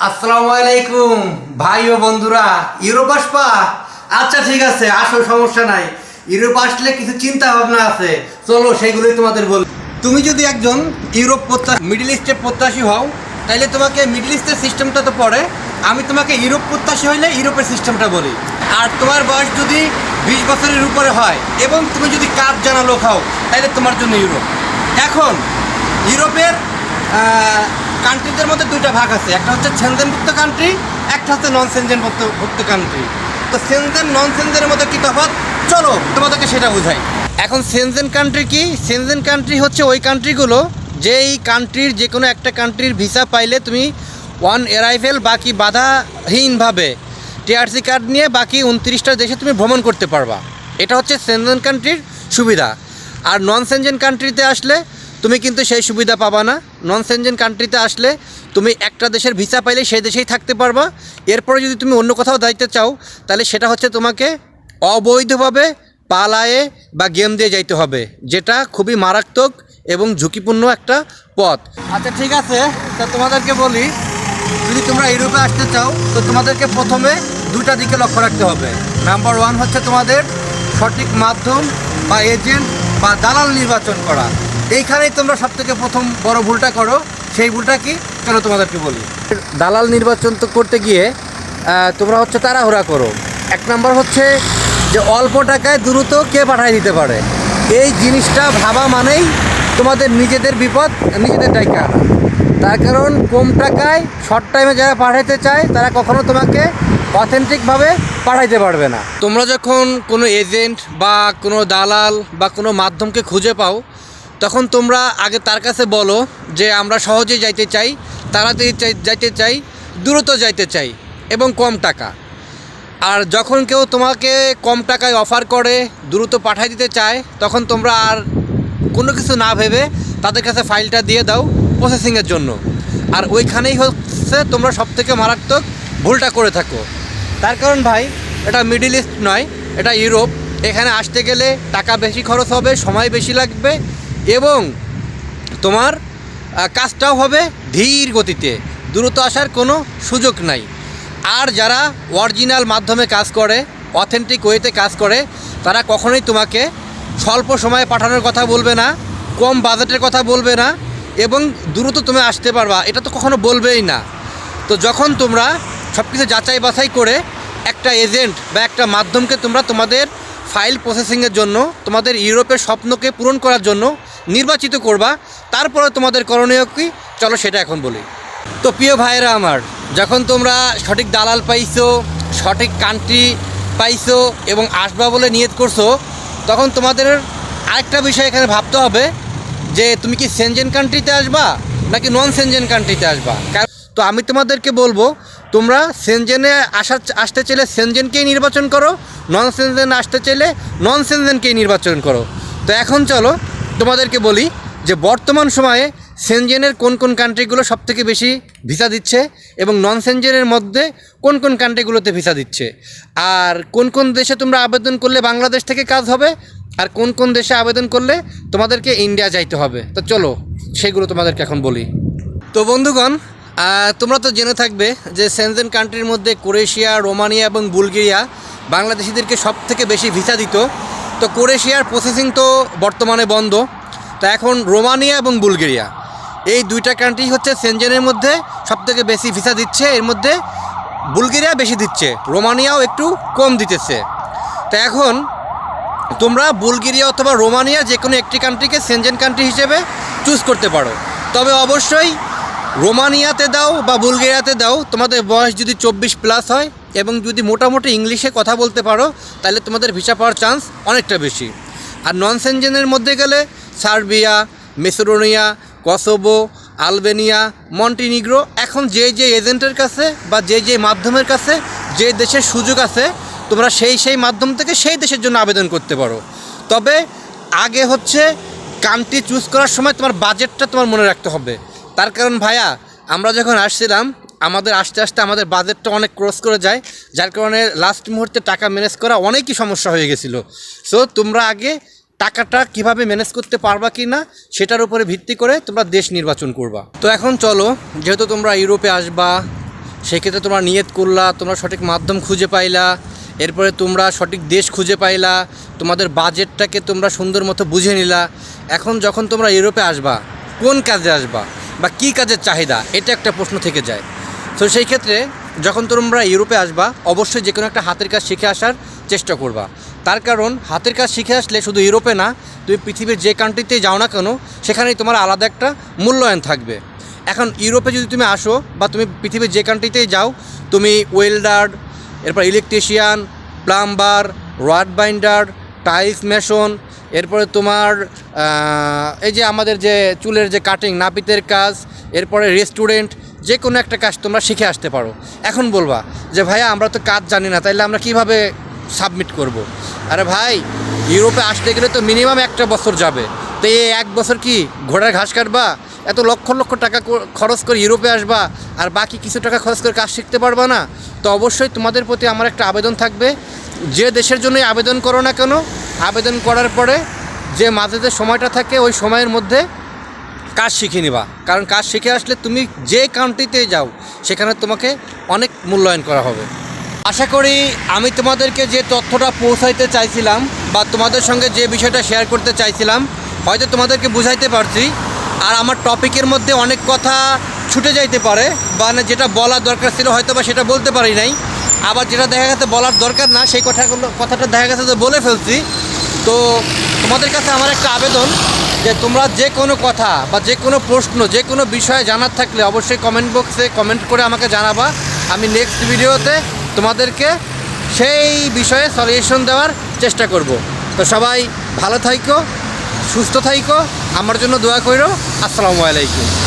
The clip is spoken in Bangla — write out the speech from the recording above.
আসসালামু আলাইকুম ভাই ও বন্ধুরা। ইউরোপ আসবা? আচ্ছা ঠিক আছে, আসো, সমস্যা নাই। ইউরোপ আসলে কিছু চিন্তা ভাবনা আছে, চলো সেগুলোই তোমাদের বল। তুমি যদি একজন ইউরোপ প্রত্যাশী, মিডল ইস্টের প্রত্যাশী হও, তাইলে তোমাকে মিডল ইস্টের সিস্টেমটা তো পড়ে। আমি তোমাকে ইউরোপ প্রত্যাশী হইলে ইউরোপের সিস্টেমটা বলি। আর তোমার বয়স যদি 20 বছরের উপরে হয় এবং তুমি যদি কাজ জানা লোক হও, তাইলে তোমার জন্য ইউরোপ। এখন ইউরোপের কান্ট্রিদের মধ্যে দুইটা ভাগ আছে, একটা হচ্ছে সেনজেনভুক্ত কান্ট্রি, একটা হচ্ছে নন সেনজেনভুক্ত কান্ট্রি। তো সেনজেন নন সেনজেনের মধ্যে কী তফাৎ, চলো তোমাদেরকে সেটা বোঝাই। এখন সেনজেন কান্ট্রি কি? সেনজেন কান্ট্রি হচ্ছে ওই কান্ট্রিগুলো যেই কান্ট্রির যে কোনো একটা কান্ট্রির ভিসা পাইলে তুমি ওয়ান অ্যারাইভেল বাকি বাধাহীনভাবে টিআরসি কার্ড নিয়ে বাকি 29টা দেশে তুমি ভ্রমণ করতে পারবা। এটা হচ্ছে সেনজেন কান্ট্রির সুবিধা। আর নন সেনজেন কান্ট্রিতে আসলে তুমি কিন্তু সেই সুবিধা পাবা না। নন সেনজেন কান্ট্রিতে আসলে তুমি একটা দেশের ভিসা পাইলে সেই দেশেই থাকতে পারবা। এরপরে যদি তুমি অন্য কোথাও যাইতে চাও, তাহলে সেটা হচ্ছে তোমাকে অবৈধভাবে পালায়ে বা গেম দিয়ে যাইতে হবে, যেটা খুবই মারাত্মক এবং ঝুঁকিপূর্ণ একটা পথ। আচ্ছা ঠিক আছে, তা তোমাদেরকে বলি, যদি তোমরা ইউরোপে আসতে চাও তো তোমাদেরকে প্রথমে দুটা দিকে লক্ষ্য রাখতে হবে। নাম্বার 1 হচ্ছে তোমাদের সঠিক মাধ্যম বা এজেন্ট বা দালাল নির্বাচন করা। এইখানেই তোমরা সবথেকে প্রথম বড় ভুলটা করো। সেই ভুলটা কি, চলো তোমাদেরকে বলি। দালাল নির্বাচন তো করতে গিয়ে তোমরা হচ্ছে তাড়াহুড়া করো। 1 নম্বর হচ্ছে যে অল্প টাকায় দ্রুত কে পাঠিয়ে দিতে পারে, এই জিনিসটা ভাবা মানেই তোমাদের নিজেদের বিপদ, নিজেদের ডাইকা আনা। তার কারণ কম টাকায় শর্ট টাইমে যারা পাঠাইতে চায় তারা কখনো তোমাকে অথেন্টিকভাবে পাঠাইতে পারবে না। তোমরা যখন কোনো এজেন্ট বা কোনো দালাল বা কোনো মাধ্যমকে খুঁজে পাও, তখন তোমরা আগে তার কাছে বলো যে আমরা সহজেই যাইতে চাই, তাড়াতাড়ি যাইতে চাই, দ্রুত যাইতে চাই এবং কম টাকা। আর যখন কেউ তোমাকে কম টাকায় অফার করে, দ্রুত পাঠিয়ে দিতে চায়, তখন তোমরা আর কোনো কিছু না ভেবে তাদের কাছে ফাইলটা দিয়ে দাও প্রসেসিংয়ের জন্য। আর ওইখানেই হচ্ছে তোমরা সবথেকে মারাত্মক ভুলটা করে থাকো। তার কারণ ভাই, এটা মিডল ইস্ট নয়, এটা ইউরোপ। এখানে আসতে গেলে টাকা বেশি খরচ হবে, সময় বেশি লাগবে এবং তোমার কাজটাও হবে ধীর গতিতে, দ্রুত আসার কোনো সুযোগ নাই। আর যারা অরিজিনাল মাধ্যমে কাজ করে, অথেন্টিক ওয়েতে কাজ করে, তারা কখনোই তোমাকে স্বল্প সময়ে পাঠানোর কথা বলবে না, কম বাজেটের কথা বলবে না এবং দ্রুত তুমি আসতে পারবা, এটা তো কখনো বলবেই না। তো যখন তোমরা সব কিছু যাচাই বাছাই করে একটা এজেন্ট বা একটা মাধ্যমকে তোমরা তোমাদের ফাইল প্রসেসিংয়ের জন্য, তোমাদের ইউরোপের স্বপ্নকে পূরণ করার জন্য নির্বাচিত করবা, তারপরে তোমাদের করণীয় কী, চলো সেটা এখন বলি। তো প্রিয় ভাইয়েরা আমার, যখন তোমরা সঠিক দালাল পাইছো, সঠিক কান্ট্রি পাইছো এবং আসবা বলে নিয়ত করছো, তখন তোমাদের আরেকটা বিষয় এখানে ভাবতে হবে যে তুমি কি সেনজেন কান্ট্রিতে আসবা নাকি নন সেনজেন কান্ট্রিতে আসবা। তো আমি তোমাদেরকে বলবো, তোমরা সেনজেনে আসতে চাইলে সেনজেনকেই নির্বাচন করো, নন সেনজেন আসতে চাইলে নন সেনজেনকেই নির্বাচন করো। তো এখন চলো তোমাদেরকে বলি যে বর্তমান সময়ে সেনজেনের কোন কোন কান্ট্রিগুলো সবথেকে বেশি ভিসা দিচ্ছে এবং নন সেনজেনের মধ্যে কোন কোন কান্ট্রিগুলোতে ভিসা দিচ্ছে, আর কোন কোন দেশে তোমরা আবেদন করলে বাংলাদেশ থেকে কাজ হবে, আর কোন কোন দেশে আবেদন করলে তোমাদেরকে ইন্ডিয়া যাইতে হবে। তো চলো সেগুলো তোমাদেরকে এখন বলি। তো বন্ধুগণ, তোমরা তো জেনে থাকবে যে সেনজেন কান্ট্রির মধ্যে ক্রোয়েশিয়া, রোমানিয়া এবং বুলগেরিয়া বাংলাদেশিদেরকে সব থেকে বেশি ভিসা দিত। তো ক্রোয়েশিয়ার প্রসেসিং তো বর্তমানে বন্ধ। তো এখন রোমানিয়া এবং বুলগেরিয়া, এই দুইটা কান্ট্রি হচ্ছে সেনজেনের মধ্যে সবথেকে বেশি ভিসা দিচ্ছে। এর মধ্যে বুলগেরিয়া বেশি দিচ্ছে, রোমানিয়াও একটু কম দিতেছে। তো এখন তোমরা বুলগেরিয়া অথবা রোমানিয়া যে কোনো একটি কান্ট্রিকে সেনজেন কান্ট্রি হিসেবে চুজ করতে পারো। তবে অবশ্যই রোমানিয়াতে দাও বা বুলগেরিয়াতে দাও তোমাদের বয়স যদি 24+ হয় এবং যদি মোটামুটি ইংলিশে কথা বলতে পারো, তাহলে তোমাদের ভিসা পাওয়ার চান্স অনেকটা বেশি। আর নন সেনজেনের মধ্যে গেলে Serbia, Macedonia, Kosovo, Albania, Montenegro, এখন যে যে এজেন্টের কাছে বা যে যে মাধ্যমের কাছে যে দেশের সুযোগ আছে, তোমরা সেই মাধ্যম থেকে সেই দেশের জন্য আবেদন করতে পারো। তবে আগে হচ্ছে কান্ট্রি চুজ করার সময় তোমার বাজেটটা তোমার মনে রাখতে হবে। তার কারণ ভাইয়া, আমরা যখন আসছিলাম আমাদের আস্তে আস্তে আমাদের বাজেটটা অনেক ক্রস করে যায়, যার কারণে লাস্ট মুহূর্তে টাকা ম্যানেজ করা অনেকই সমস্যা হয়ে গেছিলো। সো তোমরা আগে টাকাটা কিভাবে ম্যানেজ করতে পারবা কি না সেটার উপরে ভিত্তি করে তোমরা দেশ নির্বাচন করবা। তো এখন চলো, যেহেতু তোমরা ইউরোপে আসবা, সেক্ষেত্রে তোমরা নিয়ত করলা, তোমরা সঠিক মাধ্যম খুঁজে পাইলা, এরপরে তোমরা সঠিক দেশ খুঁজে পাইলা, তোমাদের বাজেটটাকে তোমরা সুন্দর মতো বুঝে নিলা। এখন যখন তোমরা ইউরোপে আসবা, কোন কাজে আসবা বা কী কাজের চাহিদা, এটা একটা প্রশ্ন থেকে যায়। তো সেই ক্ষেত্রে যখন তোমরা ইউরোপে আসবা, অবশ্যই যে কোনো একটা হাতের কাজ শিখে আসার চেষ্টা করবা। তার কারণ হাতের কাজ শিখে আসলে শুধু ইউরোপে না, তুমি পৃথিবীর যে কান্ট্রিতেই যাও না কেন, সেখানেই তোমার আলাদা একটা মূল্যায়ন থাকবে। এখন ইউরোপে যদি তুমি আসো বা তুমি পৃথিবীর যে কান্ট্রিতেই যাও, তুমি ওয়েল্ডার, এরপর electrician, plumber, rod binder, tiles mason, এরপরে তোমার এই যে আমাদের যে চুলের যে কাটিং, নাপিতের কাজ, এরপরে রেস্টুরেন্ট, যে কোনো একটা কাজ তোমরা শিখে আসতে পারো। এখন বলবা যে ভাইয়া আমরা তো কাজ জানি না, তাইলে আমরা কিভাবে সাবমিট করব? আরে ভাই, ইউরোপে আসতে গেলে তো মিনিমাম একটা বছর যাবে। তো এই এক বছর কি ঘোড়ার ঘাস কাটবা? এত লক্ষ লক্ষ টাকা খরচ করে ইউরোপে আসবা আর বাকি কিছু টাকা খরচ করে কাজ শিখতে পারবা না? তো অবশ্যই তোমাদের প্রতি আমার একটা আবেদন থাকবে, যে দেশের জন্যই আবেদন করো না কেন, আবেদন করার পরে যে মাঝে যে সময়টা থাকে ওই সময়ের মধ্যে কাজ শিখে নিবা। কারণ কাজ শিখে আসলে তুমি যে কান্ট্রিতে যাও সেখানে তোমাকে অনেক মূল্যায়ন করা হবে। আশা করি আমি তোমাদেরকে যে তথ্যটা পৌঁছাইতে চাইছিলাম বা তোমাদের সঙ্গে যে বিষয়টা শেয়ার করতে চাইছিলাম, হয়তো তোমাদেরকে বুঝাইতে পারছি। আর আমার টপিকের মধ্যে অনেক কথা ছুটে যাইতে পারে, বা না যেটা বলার দরকার ছিল হয়তো বা সেটা বলতে পারি নাই, আবার যেটা দেখা গেছে বলার দরকার না সেই কথাটা দেখা গেছে যে বলে ফেলছি। তো তোমাদের কাছে আমার একটা আবেদন যে তোমরা যে কোনো কথা বা যে কোনো প্রশ্ন, যে কোনো বিষয়ে জানার থাকলে অবশ্যই কমেন্ট বক্সে কমেন্ট করে আমাকে জানাবা। আমি নেক্সট ভিডিওতে তোমাদেরকে সেই বিষয়ে সলিউশন দেওয়ার চেষ্টা করব। তো সবাই ভালো থাইকো, সুস্থ থাইকো, আমার জন্য দোয়া কইরো। আসসালামু আলাইকুম।